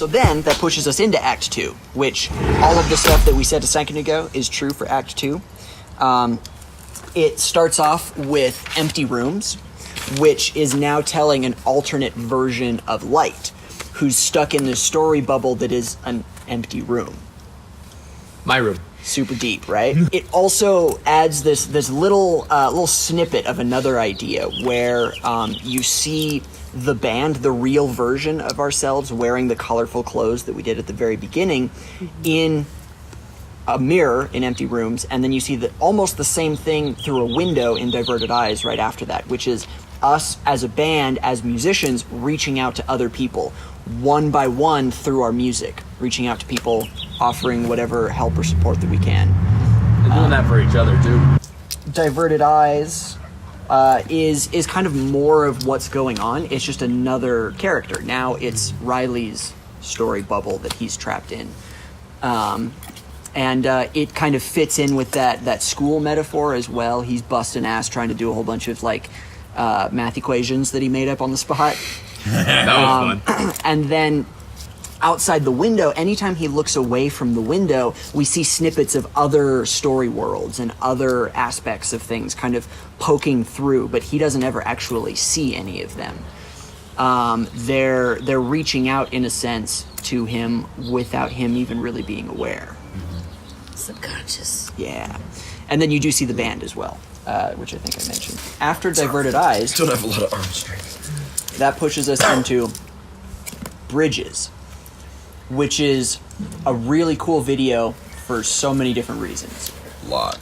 So then that pushes us into Act 2, which all of the stuff that we said a second ago is true for Act 2. It starts off with empty rooms, which is now telling an alternate version of Light, who's stuck in this story bubble that is an empty room. My room. Super deep, right? It also adds this little snippet of another idea where you see the band, the real version of ourselves, wearing the colorful clothes that we did at the very beginning, in a mirror in empty rooms, and then you see almost the same thing through a window in Diverted Eyes right after that, which is us as a band, as musicians, reaching out to other people, one by one through our music, reaching out to people, offering whatever help or support that we can. And doing that for each other, too. Diverted Eyes is kind of more of what's going on. It's just another character. Now it's Riley's story bubble that he's trapped in. And it kind of fits in with that school metaphor as well. He's busting ass trying to do a whole bunch of math equations that he made up on the spot. That was fun. And then outside the window, anytime he looks away from the window, we see snippets of other story worlds and other aspects of things kind of poking through, but he doesn't ever actually see any of them. They're reaching out, in a sense, to him without him even really being aware. Subconscious. Yeah. And then you do see the band as well, which I think I mentioned. After Diverted Eyes... Don't have a lot of arm strength. That pushes us into Bridges, which is a really cool video for so many different reasons. A lot.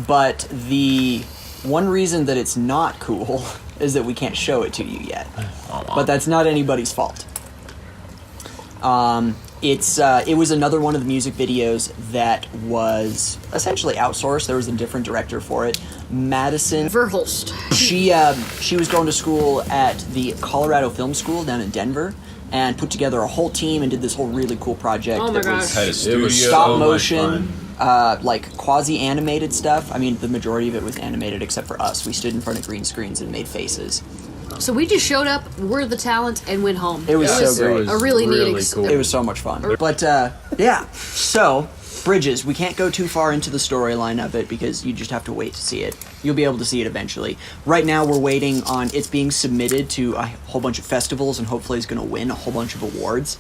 But the one reason that it's not cool is that we can't show it to you yet. But that's not anybody's fault. It was another one of the music videos that was essentially outsourced. There was a different director for it. Madison Verhulst. She was going to school at the Colorado Film School down in Denver and put together a whole team and did this whole really cool project. Oh my that was gosh. Had a studio. stop motion, quasi-animated stuff. I mean, the majority of it was animated except for us. We stood in front of green screens and made faces. So we just showed up, we're the talent, and went home. It was so great. A really neat cool. It was so much fun. But, yeah. So, Bridges. We can't go too far into the storyline of it because you just have to wait to see it. You'll be able to see it eventually. Right now, we're waiting on it's being submitted to a whole bunch of festivals, and hopefully it's going to win a whole bunch of awards.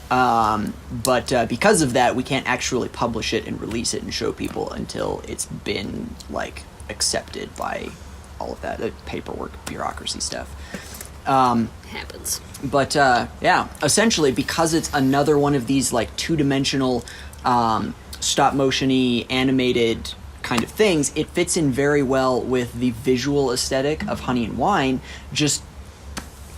But because of that, we can't actually publish it and release it and show people until it's been, accepted by all of that paperwork, bureaucracy stuff. Happens. But yeah, essentially because it's another one of these two-dimensional stop motion-y animated kind of things, it fits in very well with the visual aesthetic of Honey and Wine, just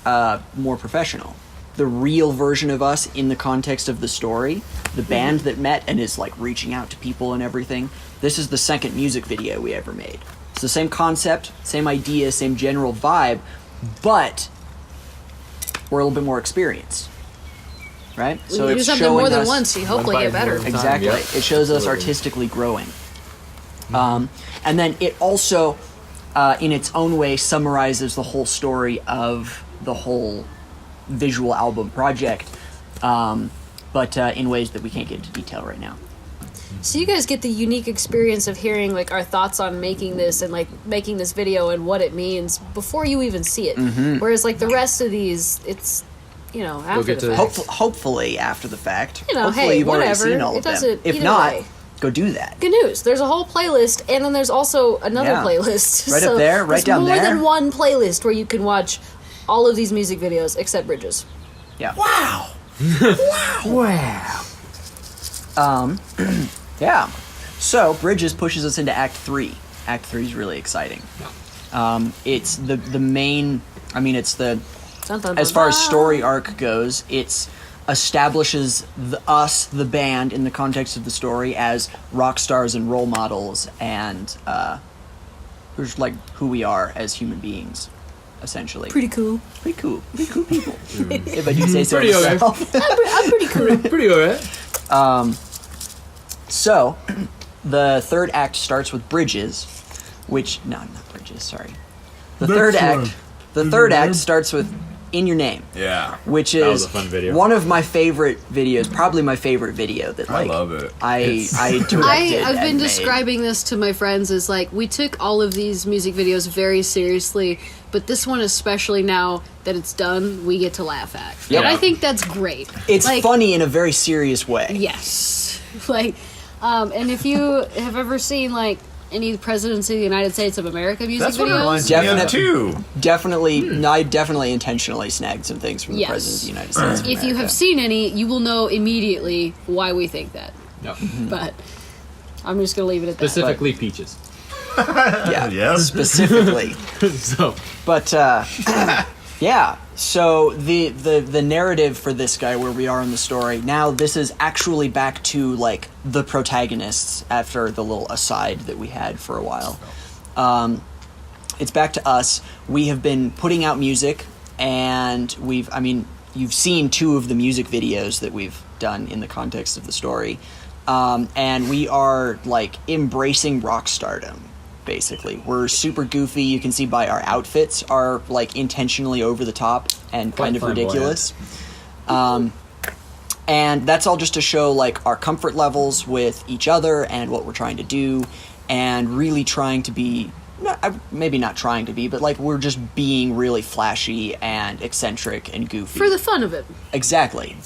more professional. The real version of us in the context of the story, the band that met and is reaching out to people and everything, this is the second music video we ever made. It's the same concept, same idea, same general vibe, but we're a little bit more experienced, right? When you do something more than once, you hopefully get better. Exactly. Yep. It shows us artistically growing. And then it also, in its own way, summarizes the whole story of the whole visual album project, but in ways that we can't get into detail right now. So you guys get the unique experience of hearing our thoughts on making this and making this video and what it means before you even see it. Mm-hmm. Whereas the rest of these, it's after the fact. Hopefully after the fact. Hopefully hey, you've whatever. already seen all it of them. doesn't. If not, go do that. Good news. There's a whole playlist, and then there's also another playlist. Right up there, right down there. There's more than one playlist where you can watch all of these music videos except Bridges. Yeah. Wow. Wow. Yeah. So, Bridges pushes us into Act 3. Act 3 is really exciting. It's the main... I mean, it's the... Dun, dun, dun, as far as dun. story arc goes, it establishes us, the band, in the context of the story as rock stars and role models, and just who we are as human beings, essentially. Pretty cool. Pretty cool people. If I do say so Pretty okay. myself. I'm pretty cool. Pretty alright. So, the third act starts with Bridges, which... No, not Bridges, sorry. The third act starts with in Your Name. Yeah. Which That was is a fun video. one of my favorite videos, probably my favorite video that I like love it. I directed. I've been and made. describing this to my friends as like we took all of these music videos very seriously, but this one especially now that it's done, we get to laugh at. Yep. And I think that's great. It's like, funny in a very serious way. Yes. Like, and if you have ever seen like any Presidents of the United States of America music That's what it videos, reminds me of Definite- too. Definitely, I definitely intentionally snagged some things from the Yes. President of the United States. Of if you America. have seen any, you will know immediately why we think that. Yep. But I'm just gonna leave it at that. Specifically peaches. yeah, Yes. specifically. So But yeah, so the narrative for this guy, where we are in the story now, this is actually back to like the protagonists after the little aside that we had for a while. It's back to us. We have been putting out music, and you've seen 2 of the music videos that we've done in the context of the story, and we are like embracing rock stardom. Basically, we're super goofy. You can see by our outfits are like intentionally over the top and kind of flamboyant. ridiculous. And that's all just to show like our comfort levels with each other and what we're trying to do, and really trying to be, maybe not trying to be, but like we're just being really flashy and eccentric and goofy. For the fun of it. Exactly.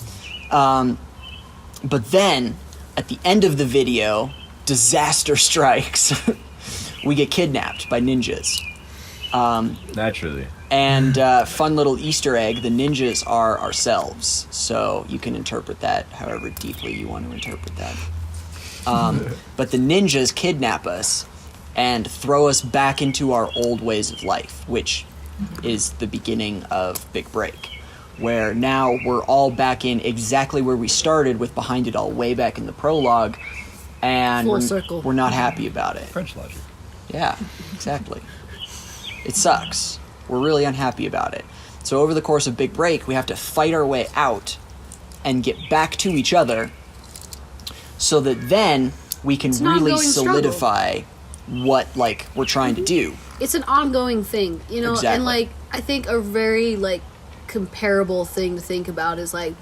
But then, at the end of the video, disaster strikes. We get kidnapped by ninjas. Naturally. And fun little Easter egg, the ninjas are ourselves. So you can interpret that however deeply you want to interpret that. But the ninjas kidnap us and throw us back into our old ways of life, which is the beginning of Big Break, where now we're all back in exactly where we started with Behind It All way back in the prologue, and Full circle. we're not happy about it. French logic. Yeah, exactly. It sucks. We're really unhappy about it. So over the course of Big Break, we have to fight our way out and get back to each other so that then we can an really ongoing struggle. solidify what like we're trying to do. It's an ongoing thing, you know, Exactly. and like I think a very like comparable thing to think about is like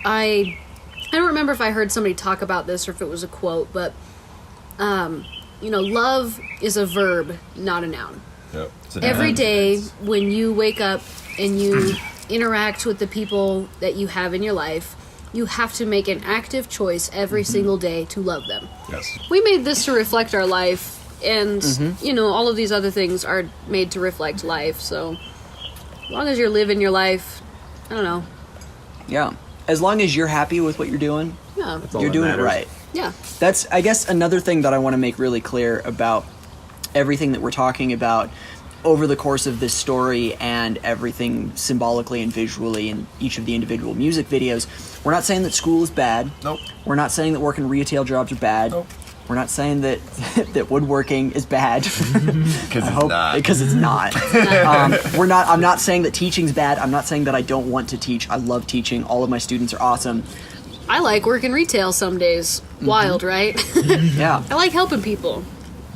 I don't remember if I heard somebody talk about this or if it was a quote, but you know, love is a verb, not a noun. Yep. It's an Every day adjective. when you wake up and you interact with the people that you have in your life, you have to make an active choice every single day to love them. Yes. We made this to reflect our life, and Mm-hmm. you know, all of these other things are made to reflect life. So as long as you're living your life, I don't know. Yeah. As long as you're happy with what you're doing, Yeah. all you're that doing matters. it right. Yeah. That's, I guess, another thing that I want to make really clear about everything that we're talking about over the course of this story and everything symbolically and visually in each of the individual music videos. We're not saying that school is bad. Nope. We're not saying that working retail jobs are bad. Nope. We're not saying that that woodworking is bad. Because it's not. Because it's not. I'm not saying that teaching's bad. I'm not saying that I don't want to teach. I love teaching. All of my students are awesome. I like working retail some days. Mm-hmm. Wild, right? Yeah. I like helping people.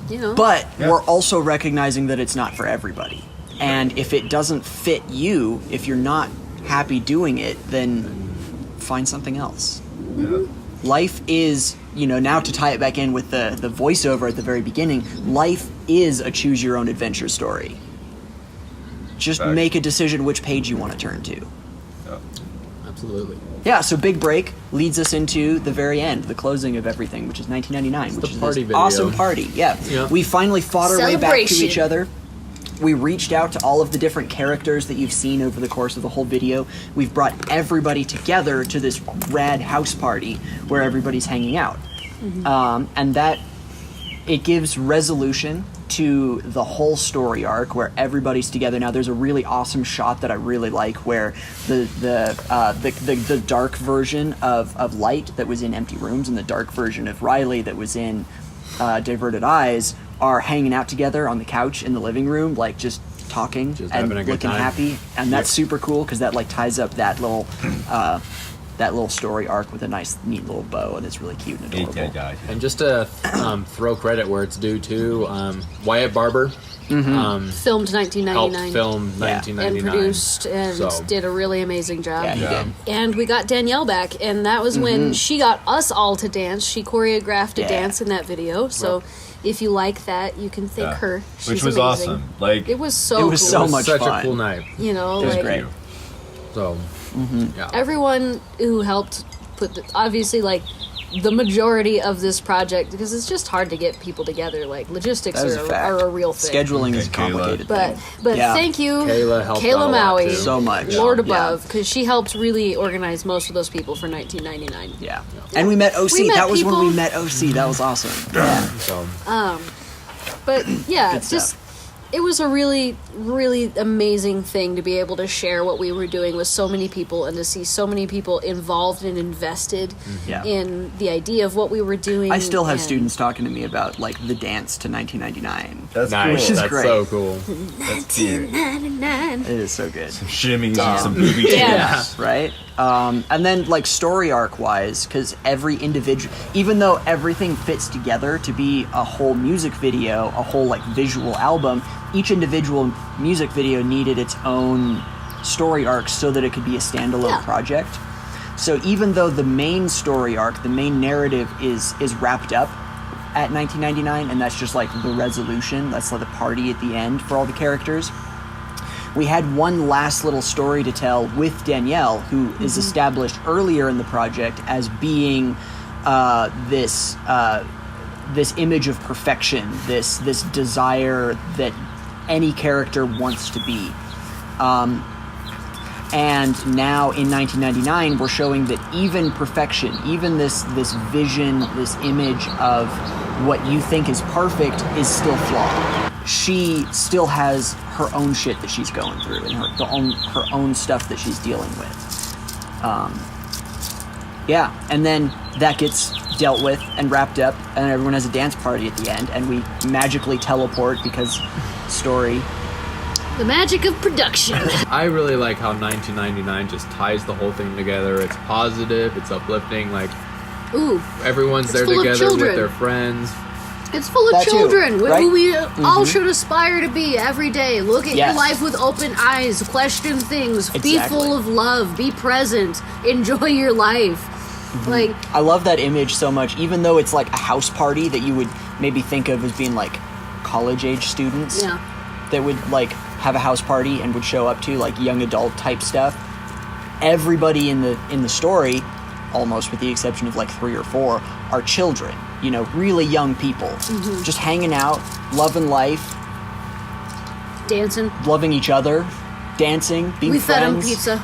You know. But Yeah. we're also recognizing that it's not for everybody. And if it doesn't fit you, if you're not happy doing it, then find something else. Yeah. Life is, you know, now to tie it back in with the voiceover at the very beginning, life is a choose your own adventure story. Just Fact. make a decision which page you want to turn to. Yeah. Absolutely. Yeah, so Big Break leads us into the very end, the closing of everything, which is 1999, which the is party this video. awesome party. Yeah. Yeah. We finally fought our way back to Celebration. each other. We reached out to all of the different characters that you've seen over the course of the whole video. We've brought everybody together to this rad house party where everybody's hanging out. And that, it gives resolution to the whole story arc where everybody's together. Now there's a really awesome shot that I really like where the dark version of Light that was in Empty Rooms and the dark version of Riley that was in Diverted Eyes are hanging out together on the couch in the living room, like just talking Just and having a good looking time. happy, and that's super cool because that like ties up that little that little story arc with a nice, neat little bow, and it's really cute and adorable. And just to throw credit where it's due to Wyatt Barber. Filmed 1999. Helped film 1999. And produced and did a really amazing job. Yeah, he did. And we got Danielle back, and that was when she got us all to dance. She choreographed a dance in that video, so if you like that, you can thank her. She's Which was amazing. awesome. Like It was so It cool. was so much such fun. a cool night. You know, It was like great. So, yeah. everyone who helped put obviously like the majority of this project, because it's just hard to get people together. Like logistics That is a fact. are a real thing. Scheduling is a Okay, Kayla. complicated But thing. Yeah. thank you, Kayla helped out a lot, Maui, too. So much. Lord Yeah. above, because she helped really organize most of those people for 1999. Yeah. And we met OC. We met that was when people- we met OC. That was awesome. Yeah. So, But yeah, Good it's just stuff. it was a really, really amazing thing to be able to share what we were doing with so many people and to see so many people involved and invested Yeah. in the idea of what we were doing. I still have and students talking to me about like the dance to 1999. that's nice. cool. is That's great. so cool. That's cute. 99. It is so good. Shimmies and some booby Yeah. traps. Right? And then, like, story arc wise, because every individual, even though everything fits together to be a whole music video, a whole, like, visual album, each individual music video needed its own story arc so that it could be a standalone Yeah. project. So even though the main story arc, the main narrative is wrapped up at 1999, and that's just, like, the resolution, that's, like, the party at the end for all the characters, we had one last little story to tell with Danielle, who is established earlier in the project as being this image of perfection, this desire that any character wants to be. And now in 1999, we're showing that even perfection, even this vision, this image of what you think is perfect is still flawed. She still has her own shit that she's going through and her own stuff that she's dealing with. Yeah, and then that gets dealt with and wrapped up, and everyone has a dance party at the end, and we magically teleport because story. The magic of production. I really like how 1999 just ties the whole thing together. It's positive, it's uplifting, like Ooh, everyone's there full of together children. with their friends. it's full of That too, children right? who we all should aspire to be every day. Look at your Yes. life with open eyes, question things, be Exactly. full of love, be present, enjoy your life. Like, I love that image so much, even though it's like a house party that you would maybe think of as being like college-age students yeah. that would like have a house party and would show up to like young adult type stuff. Everybody in the story, almost with the exception of like 3 or 4, are children. You know, really young people, just hanging out, loving life, Dancing. loving each other, dancing, being We fed them friends. pizza.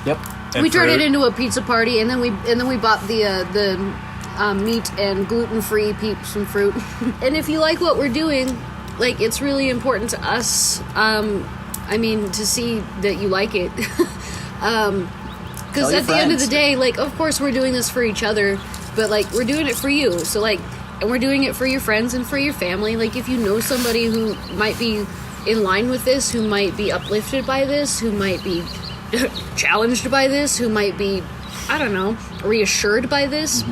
Yep. We turned it fruit. into a pizza party, and then we bought the meat and gluten-free peeps and fruit. And if you like what we're doing, like, it's really important to us. I mean, to see that you like it. Because Tell your at the end of friends. the day, like, of course we're doing this for each other, but like we're doing it for you. So like, and we're doing it for your friends and for your family. Like, if you know somebody who might be in line with this, who might be uplifted by this, who might be challenged by this, who might be, I don't know, reassured by this,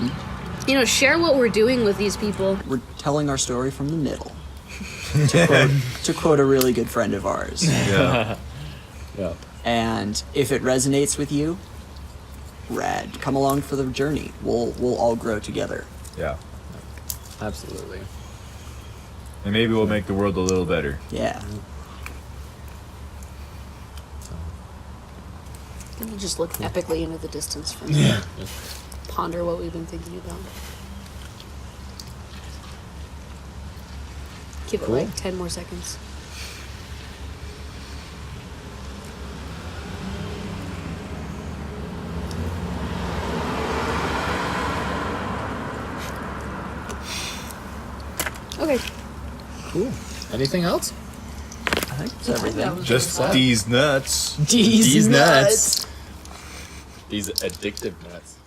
you know, share what we're doing with these people. We're telling our story from the middle. to quote a really good friend of ours. Yeah. Yeah. And if it resonates with you, rad. Come along for the journey. We'll all grow together. Yeah. Absolutely. And maybe we'll make the world a little better. Yeah. Can you just look epically into the distance from ponder what we've been thinking about? Give it Cool. like 10 more seconds. Okay. Cool. Anything else? I think that's everything. Just these nuts. These nuts. These addictive nuts.